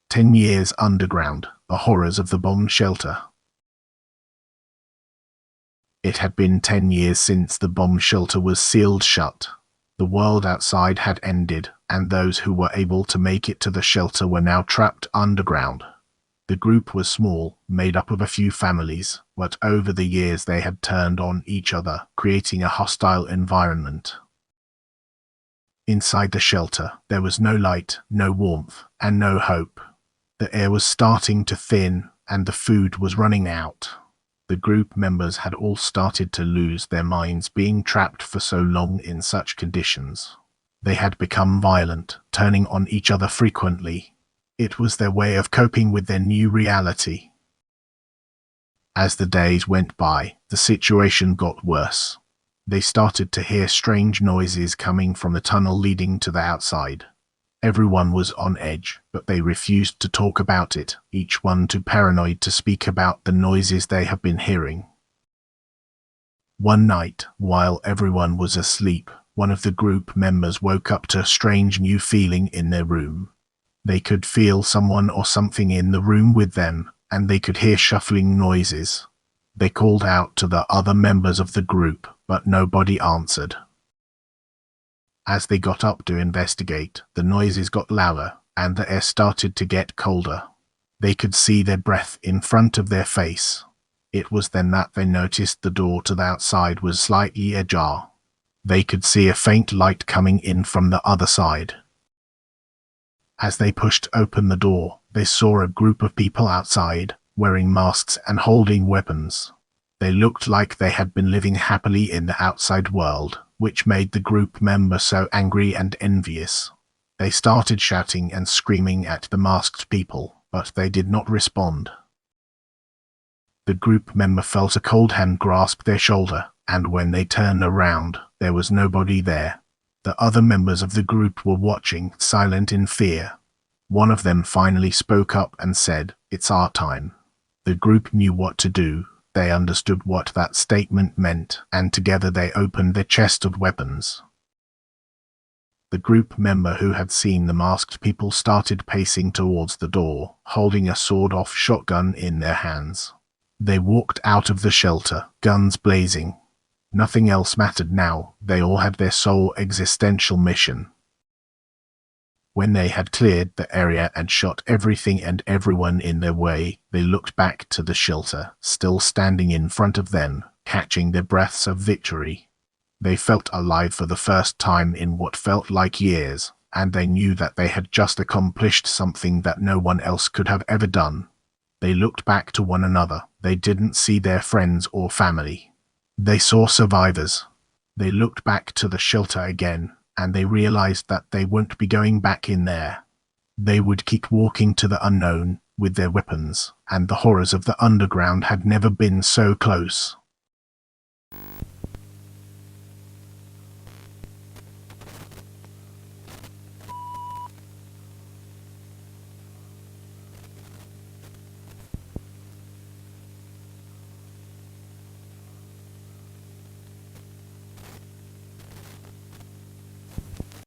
10 years underground, the horrors of the bomb shelter. It had been 10 years since the bomb shelter was sealed shut. The world outside had ended, and those who were able to make it to the shelter were now trapped underground. The group was small, made up of a few families, but over the years they had turned on each other, creating a hostile environment. Inside the shelter, there was no light, no warmth, and no hope. The air was starting to thin, and the food was running out. The group members had all started to lose their minds being trapped for so long in such conditions. They had become violent, turning on each other frequently. It was their way of coping with their new reality. As the days went by, the situation got worse. They started to hear strange noises coming from the tunnel leading to the outside. Everyone was on edge, but they refused to talk about it, each one too paranoid to speak about the noises they have been hearing. One night, while everyone was asleep, one of the group members woke up to a strange new feeling in their room. They could feel someone or something in the room with them, and they could hear shuffling noises. They called out to the other members of the group, but nobody answered. As they got up to investigate, the noises got louder, and the air started to get colder. They could see their breath in front of their face. It was then that they noticed the door to the outside was slightly ajar. They could see a faint light coming in from the other side. As they pushed open the door, they saw a group of people outside, wearing masks and holding weapons. They looked like they had been living happily in the outside world, which made the group member so angry and envious. They started shouting and screaming at the masked people, but they did not respond. The group member felt a cold hand grasp their shoulder, and when they turned around, there was nobody there. The other members of the group were watching, silent in fear. One of them finally spoke up and said, "It's our time." The group knew what to do. They understood what that statement meant, and together they opened their chest of weapons. The group member who had seen the masked people started pacing towards the door, holding a sawed-off shotgun in their hands. They walked out of the shelter, guns blazing. Nothing else mattered now. They all had their sole existential mission. When they had cleared the area and shot everything and everyone in their way, they looked back to the shelter, still standing in front of them, catching their breaths of victory. They felt alive for the first time in what felt like years, and they knew that they had just accomplished something that no one else could have ever done. They looked back to one another. They didn't see their friends or family. They saw survivors. They looked back to the shelter again, and they realized that they wouldn't be going back in there. They would keep walking to the unknown with their weapons, and the horrors of the underground had never been so close.